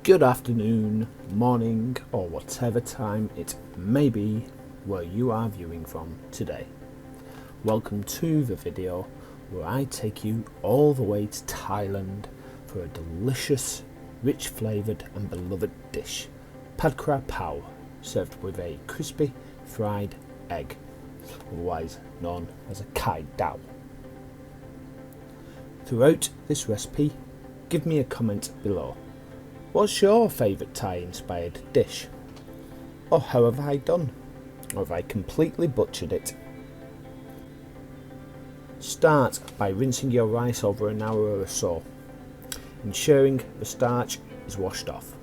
Good afternoon, morning, or whatever time it may be where you are viewing from today. Welcome to the video where I take you all the way to Thailand for a delicious, rich flavoured and beloved dish, Kra Pao, served with a crispy fried egg, otherwise known as a Khai Dow. Throughout this recipe, give me a comment below. What's your favourite Thai inspired dish? Or how have I done? Or have I completely butchered it? Start by rinsing your rice over an hour or so, ensuring the starch is washed off.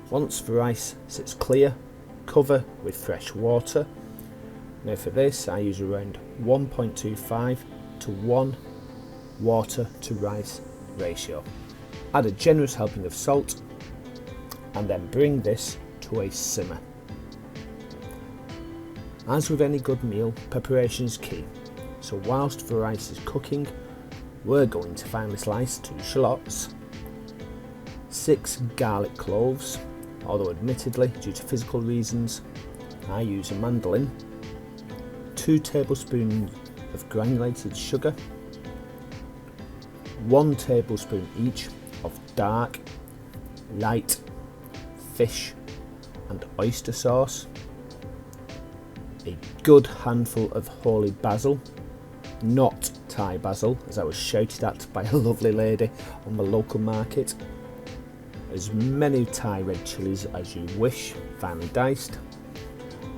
Once the rice sits clear, cover with fresh water. Now for this I use around 1.25 to 1 water to rice ratio. Add a generous helping of salt and then bring this to a simmer. As with any good meal, preparation is key, so whilst the rice is cooking, we're going to finely slice 2 shallots, 6 garlic cloves, although admittedly due to physical reasons I use a mandolin, 2 tablespoons of granulated sugar, 1 tablespoon each of dark, light fish and oyster sauce, a good handful of holy basil, not Thai basil as I was shouted at by a lovely lady on the local market, as many Thai red chillies as you wish, finely diced,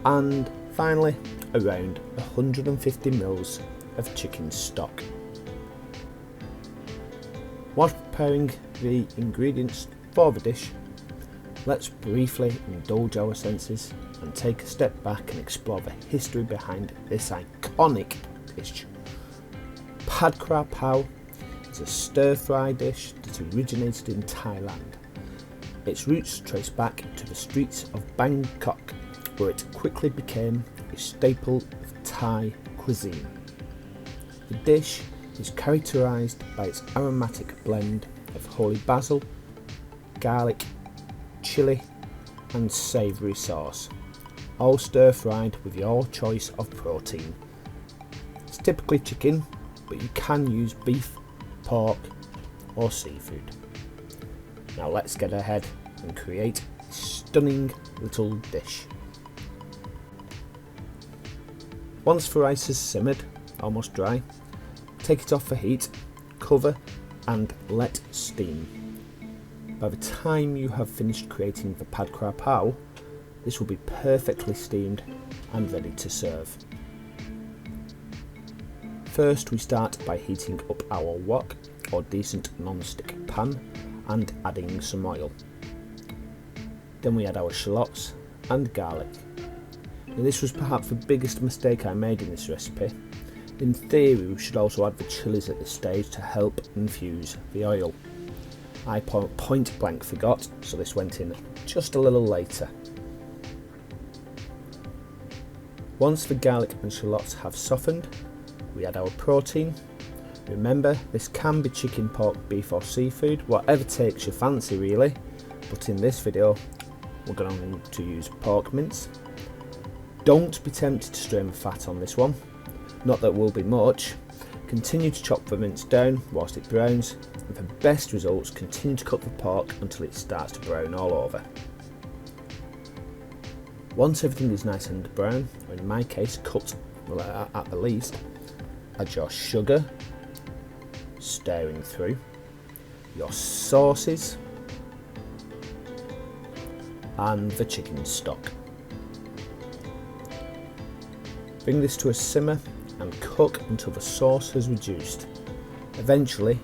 and finally around 150ml of chicken stock. Whilst preparing the ingredients for the dish, let's briefly indulge our senses and take a step back and explore the history behind this iconic dish. Kra Pao is a stir-fry dish that originated in Thailand. Its roots trace back to the streets of Bangkok, where it quickly became a staple of Thai cuisine. The dish is characterized by its aromatic blend of holy basil, garlic, chilli and savory sauce, all stir-fried with your choice of protein. It's typically chicken, but you can use beef, pork or seafood. Now let's get ahead and create a stunning little dish. Once the rice is simmered, almost dry, take it off the heat, cover and let steam. By the time you have finished creating the Kra Pao, this will be perfectly steamed and ready to serve. First we start by heating up our wok or decent non-stick pan and adding some oil. Then we add our shallots and garlic. Now this was perhaps the biggest mistake I made in this recipe. In theory we should also add the chillies at this stage to help infuse the oil. I point blank forgot, so this went in just a little later. Once the garlic and shallots have softened, we add our protein. Remember, this can be chicken, pork, beef or seafood, whatever takes your fancy really, but in this video we're going to use pork mince. Don't be tempted to strain the fat on this one, not that will be much. Continue to chop the mince down whilst it browns, and for best results continue to cook the pork until it starts to brown all over. Once everything is nice and brown, or in my case cut at the least, add your sugar, stirring through, your sauces and the chicken stock. Bring this to a simmer and cook until the sauce has reduced. Eventually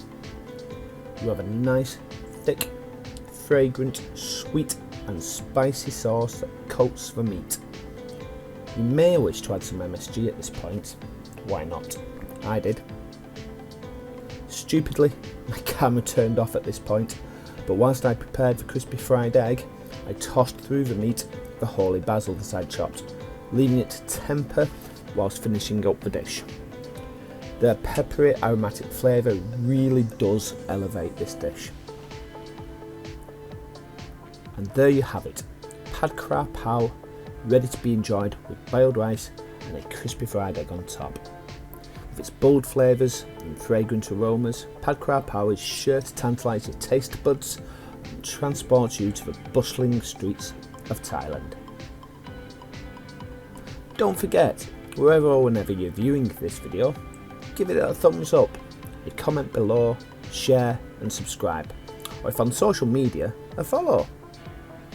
you have a nice, thick, fragrant, sweet and spicy sauce that coats the meat. You may wish to add some MSG at this point. Why not? I did. Stupidly, my camera turned off at this point, but whilst I prepared the crispy fried egg, I tossed through the meat the holy basil that I'd chopped, leaving it to temper whilst finishing up the dish. The peppery aromatic flavour really does elevate this dish. And there you have it, pad Kra Pao, ready to be enjoyed with boiled rice and a crispy fried egg on top. With its bold flavours and fragrant aromas, pad Kra Pao is sure to tantalise your taste buds and transport you to the bustling streets of Thailand. Don't forget, wherever or whenever you're viewing this video, give it a thumbs up, a comment below, share and subscribe, or if on social media, a follow.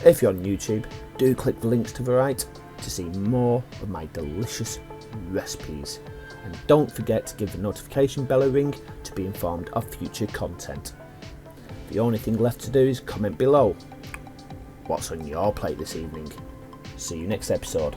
If you're on YouTube, do click the links to the right to see more of my delicious recipes. And don't forget to give the notification bell a ring to be informed of future content. The only thing left to do is comment below. What's on your plate this evening? See you next episode.